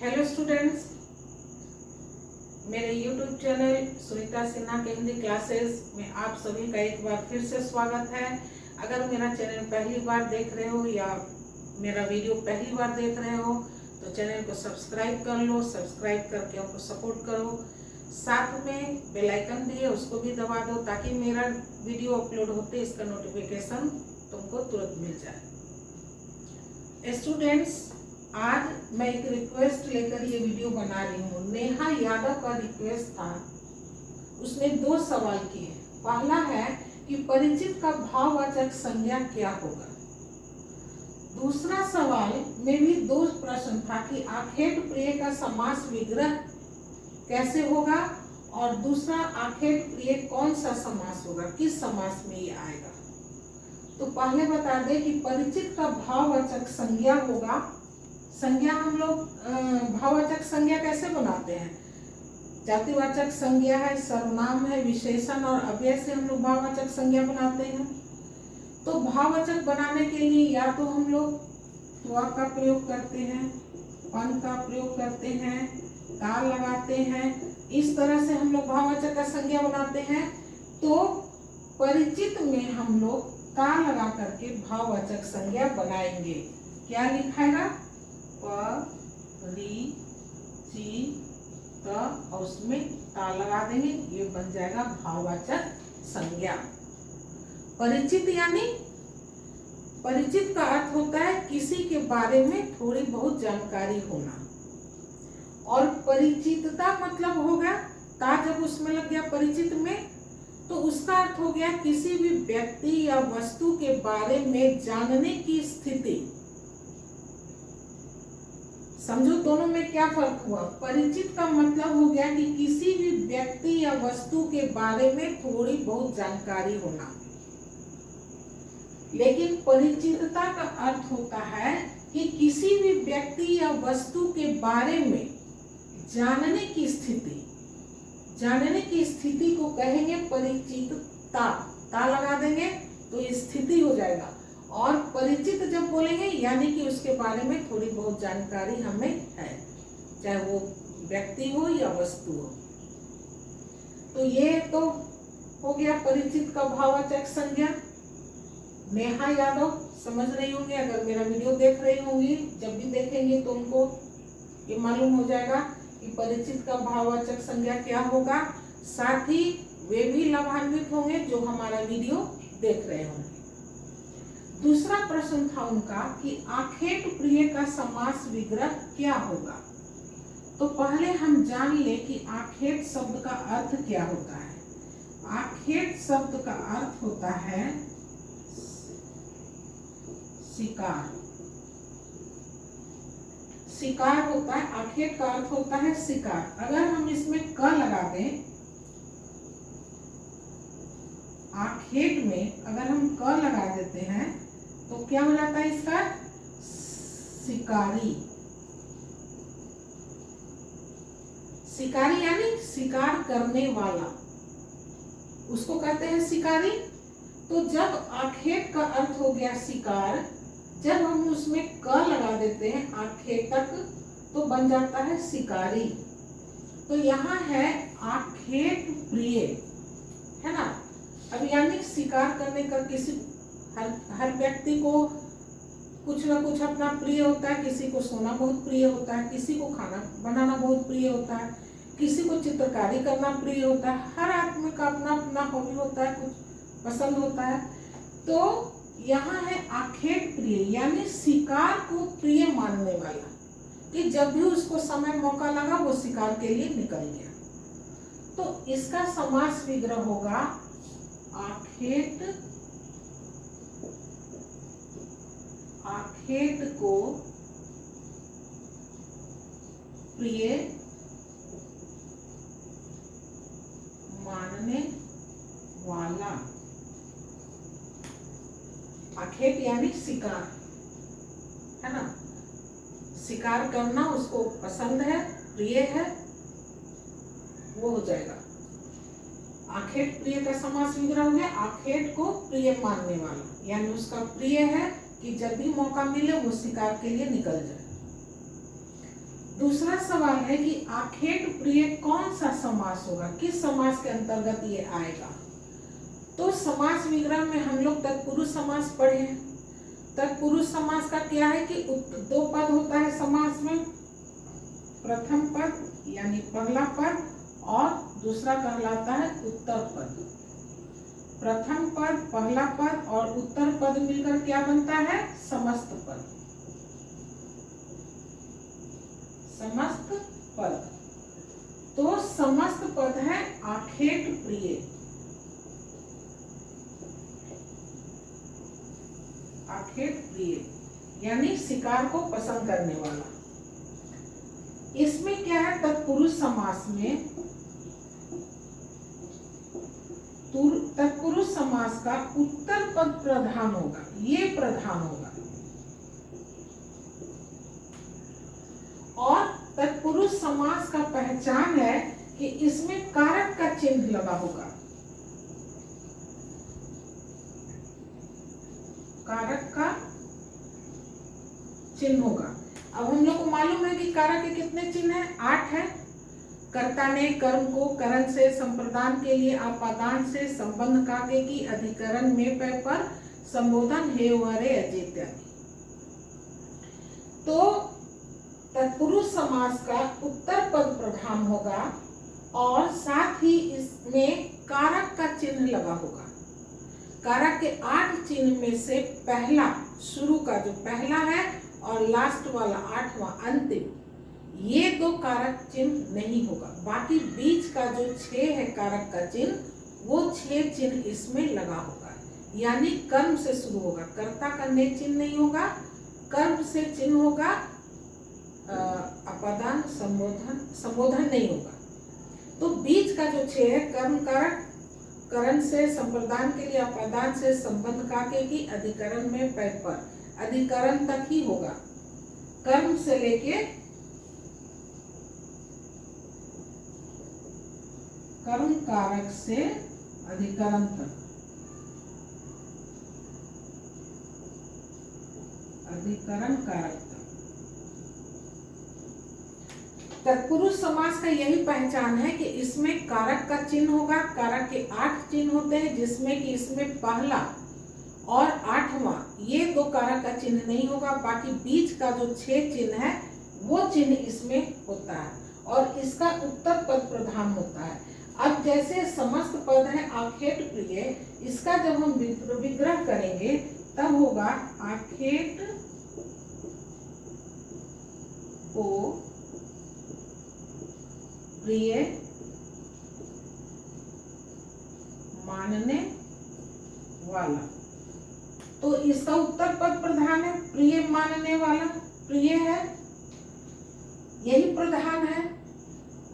Hello students, मेरे YouTube channel Sunita Sinha के Hindi classes में आप सभी का एक बार फिर से स्वागत है। अगर मेरा चैनल पहली बार देख रहे हो या मेरा वीडियो पहली बार देख रहे हो तो चैनल को सब्सक्राइब कर लो। सब्सक्राइब करके हमको सपोर्ट करो। साथ में बेल आइकन भी है, उसको भी दबा दो ताकि मेरा वीडियो अपलोड होते इसका नोटिफिकेशन तुमको तुरंत मिल जाए। स्टूडेंट्स, आज मैं एक रिक्वेस्ट लेकर ये वीडियो बना रही हूँ। नेहा यादव का रिक्वेस्ट था, उसने 2 सवाल किए। पहला है कि परिचित का भाववाचक संज्ञा क्या होगा। दूसरा सवाल में भी 2 प्रश्न था कि आखेट प्रिय का समास विग्रह कैसे होगा और दूसरा आखेट प्रिय कौन सा समास होगा, किस समास में ये आएगा। तो पहले बता दें कि परिचित का भाववाचक संज्ञा होगा। संज्ञा हम लोग भाववाचक संज्ञा कैसे बनाते हैं? जातिवाचक संज्ञा है, सर्वनाम है, विशेषण और अव्यय से हम लोग भाववाचक संज्ञा बनाते हैं। तो भाववाचक बनाने के लिए या तो हम लोग त्वा का प्रयोग करते हैं, पन का प्रयोग करते हैं, का लगाते हैं। इस तरह से हम लोग भाववाचक का संज्ञा बनाते हैं। तो परिचित में हम लोग का लगा करके भाववाचक संज्ञा बनाएंगे। क्या लिखाएगा? परिचित और उसमें ता लगा देंगे, ये बन जाएगा भाववाचक संज्ञा। परिचित यानी परिचित का अर्थ होता है किसी के बारे में थोड़ी बहुत जानकारी होना, और परिचितता मतलब हो गया ता जब उसमें लग गया परिचित में तो उसका अर्थ हो गया किसी भी व्यक्ति या वस्तु के बारे में जानने की स्थिति। समझो दोनों में क्या फर्क हुआ। परिचित का मतलब हो गया कि किसी भी व्यक्ति या वस्तु के बारे में थोड़ी बहुत जानकारी होना, लेकिन परिचितता का अर्थ होता है कि किसी भी व्यक्ति या वस्तु के बारे में जानने की स्थिति। जानने की स्थिति को कहेंगे परिचितता। ता लगा देंगे तो स्थिति हो जाएगा। और परिचित जब बोलेंगे यानी कि उसके बारे में थोड़ी बहुत जानकारी हमें है, चाहे वो व्यक्ति हो या वस्तु हो। तो ये तो हो गया परिचित का भाववाचक संज्ञा। नेहा यादव समझ रही होंगी, अगर मेरा वीडियो देख रही होंगी, जब भी देखेंगे तो उनको ये मालूम हो जाएगा कि परिचित का भाववाचक संज्ञा क्या होगा। साथ ही वे भी लाभान्वित होंगे जो हमारा वीडियो देख रहे होंगे। दूसरा प्रश्न था उनका कि आखेट प्रिय का समास विग्रह क्या होगा। तो पहले हम जान ले कि आखेट शब्द का अर्थ क्या होता है। आखेट शब्द का अर्थ होता है शिकार। शिकार होता है, आखेट का अर्थ होता है शिकार। अगर हम इसमें क लगा दें, आखेट में अगर हम क लगा देते हैं तो क्या हो जाता है इसका? शिकारी। शिकारी यानी शिकार करने वाला, उसको कहते हैं शिकारी। तो जब आखेट का अर्थ हो गया शिकार, जब हम उसमें क लगा देते हैं आखेटक तो बन जाता है शिकारी। तो यहाँ है आखेट प्रिय, है ना। अब यानी शिकार करने का किसी हर व्यक्ति को कुछ ना कुछ अपना प्रिय होता है। किसी को सोना बहुत प्रिय होता है, किसी को खाना बनाना बहुत प्रिय होता है, किसी को चित्रकारी करना प्रिय होता है। हर आदमी का अपना अपना हॉबी होता है, कुछ पसंद होता है। तो यहाँ है आखेट प्रिय यानी शिकार को प्रिय मानने वाला, कि जब भी उसको समय मौका लगा वो शिकार के लिए निकल गया। तो इसका समास विग्रह होगा आखेट को प्रिय मानने वाला। आखेट यानी शिकार, है ना। शिकार करना उसको पसंद है, प्रिय है, वो हो जाएगा। आखेट प्रिय का समास विग्रह हो गया आखेट को प्रिय मानने वाला, यानी उसका प्रिय है कि जब भी मौका मिले वो शिकार के लिए निकल जाए। दूसरा सवाल है कि आखेट प्रिय कौन सा समास होगा, किस समास के अंतर्गत ये आएगा। तो समास विग्रह में हम लोग तत्पुरुष समास पढ़े हैं। तत्पुरुष समास का क्या है कि दो पद होता है समास में, प्रथम पद यानी पहला पद और दूसरा कहलाता है उत्तर पद। प्रथम पद, पहला पद और उत्तर पद मिलकर क्या बनता है, समस्त पद। समस्त पद, तो समस्त पद है आखेट प्रिय। आखेट प्रिय यानी शिकार को पसंद करने वाला। इसमें क्या है, तत्पुरुष समास में तत्पुरुष समास का उत्तर पद प्रधान होगा, ये प्रधान होगा। और तत्पुरुष समास का पहचान है कि इसमें कारक का चिन्ह लगा होगा। कारक का चिन्ह होगा। अब हम लोग को मालूम है कि कारक के कितने चिन्ह हैं, 8 है। कर्ता ने कर्म को करण से संप्रदान के लिए आपादान से संबंध काके की अधिकरण में पर संबोधन हे वरे अजेत्यादि। तो तत्पुरुष समास का उत्तर पद प्रधान होगा और साथ ही इसमें कारक का चिन्ह लगा होगा। कारक के 8 चिन्ह में से पहला, शुरू का जो पहला है और लास्ट वाला 8वां अंतिम, ये 2 कारक चिन्ह नहीं होगा। बाकी बीच का जो 6 है कारक का चिन्ह, वो 6 चिन्ह इसमें लगा होगा। यानी कर्म से शुरू होगा, कर्ता का ने चिन्ह नहीं होगा, कर्म से चिन्ह होगा, अपादान संबोधन नहीं होगा। तो बीच का जो 6 है, कर्म कारक, करण से संप्रदान के लिए अपादान से संबंध काके की अधिकरण में पर, अधिकरण तक ही होगा। कर्म से लेके कर्म कारक से अधिकरण तक, अधिकरण कारक तक। तत्पुरुष समास का यही पहचान है कि इसमें कारक का चिन्ह होगा। कारक के 8 चिन्ह होते हैं, जिसमें कि इसमें पहला और 8वां ये 2 कारक का चिन्ह नहीं होगा। बाकी बीच का जो 6 चिन्ह है वो चिन्ह इसमें होता है और इसका उत्तर पद प्रधान होता है। अब जैसे समस्त पद है आखेट प्रिय, इसका जब हम विग्रह करेंगे तब होगा आखेट को प्रिय मानने वाला। तो इसका उत्तर पद प्रधान है, प्रिय मानने वाला, प्रिय है, यही प्रधान है।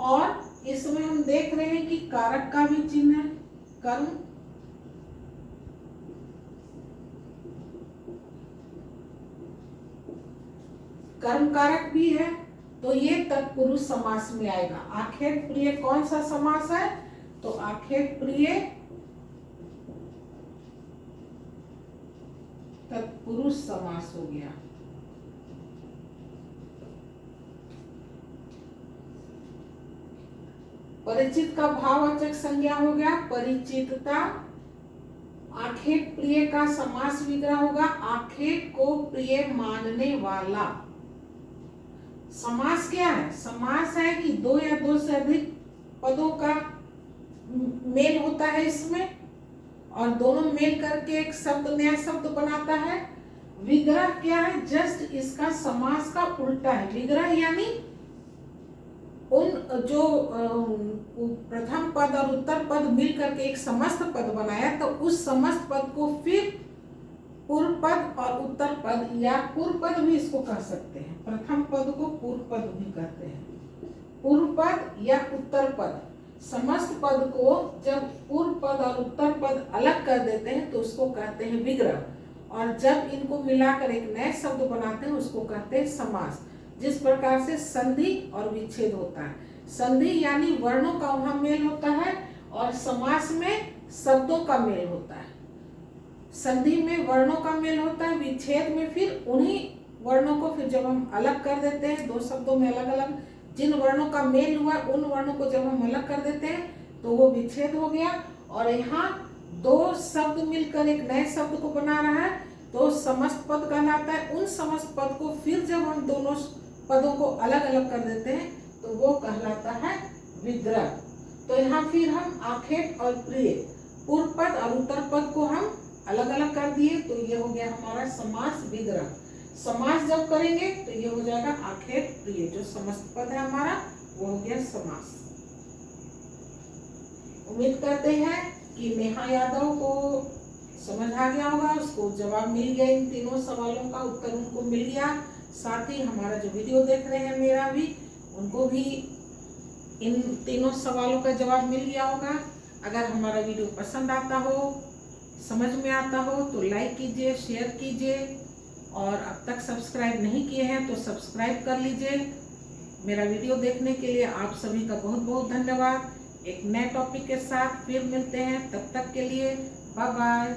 और इसमें हम देख रहे हैं कि कारक का भी चिन्ह है, कर्म, कर्म कारक भी है। तो ये तत्पुरुष समास में आएगा। आखेट प्रिय कौन सा समास है, तो आखेट प्रिय तत्पुरुष समास हो गया। परिचित का भाववाचक संज्ञा हो गया, परिचितता। आखेट प्रिय का समास विग्रह होगा, आखेट को प्रिय मानने वाला। समास क्या है, समास है कि 2 या 2 से अधिक पदों का मेल होता है इसमें, और दोनों मेल करके एक शब्द, नया शब्द बनाता है। विग्रह क्या है, जस्ट इसका समास का उल्टा है। विग्रह यानी उन जो प्रथम पद और उत्तर पद मिल करके एक समस्त पद बनाया, तो उस समस्त पद को फिर पूर्व पद और उत्तर पद या पूर्व पद भी इसको कह सकते हैं। प्रथम पद को पूर्व पद भी कहते हैं, पूर्व पद या उत्तर पद। समस्त पद को जब पूर्व पद और उत्तर पद अलग कर देते हैं तो उसको कहते हैं विग्रह, और जब इनको मिलाकर एक नए शब्द बनाते हैं उसको कहते हैं समास। जिस प्रकार से संधि और विच्छेद होता है, संधि यानी वर्णों का वहां मेल होता है और समास में शब्दों का मेल होता है। संधि में वर्णों का मेल होता है, विच्छेद में फिर उन्हीं वर्णों को फिर जब हम अलग कर देते हैं, दो शब्दों में अलग अलग जिन वर्णों का मेल हुआ उन वर्णों को जब हम अलग कर देते हैं तो वो विच्छेद हो गया। और यहाँ दो शब्द मिलकर एक नए शब्द को बना रहा है तो समस्त पद कहलाता है। उन समस्त पद को फिर जब हम दोनों पदों को अलग अलग कर देते हैं तो वो कहलाता है विग्रह। तो यहाँ फिर हम आखेट और प्रिय, पूर्व पद और उत्तर पद को हम अलग अलग कर दिए तो ये हो गया हमारा समास विग्रह। समास जब करेंगे तो ये हो जाएगा आखेट प्रिय, जो समस्त पद है हमारा वो हो गया समास। उम्मीद करते हैं कि नेहा यादव को समझ आ गया होगा, उसको जवाब मिल गया, इन तीनों सवालों का उत्तर उनको मिल गया। साथ ही हमारा जो वीडियो देख रहे हैं मेरा भी, उनको भी इन तीनों सवालों का जवाब मिल गया होगा। अगर हमारा वीडियो पसंद आता हो, समझ में आता हो तो लाइक कीजिए, शेयर कीजिए और अब तक सब्सक्राइब नहीं किए हैं तो सब्सक्राइब कर लीजिए। मेरा वीडियो देखने के लिए आप सभी का बहुत बहुत धन्यवाद। एक नए टॉपिक के साथ फिर मिलते हैं, तब तक के लिए बाय बाय।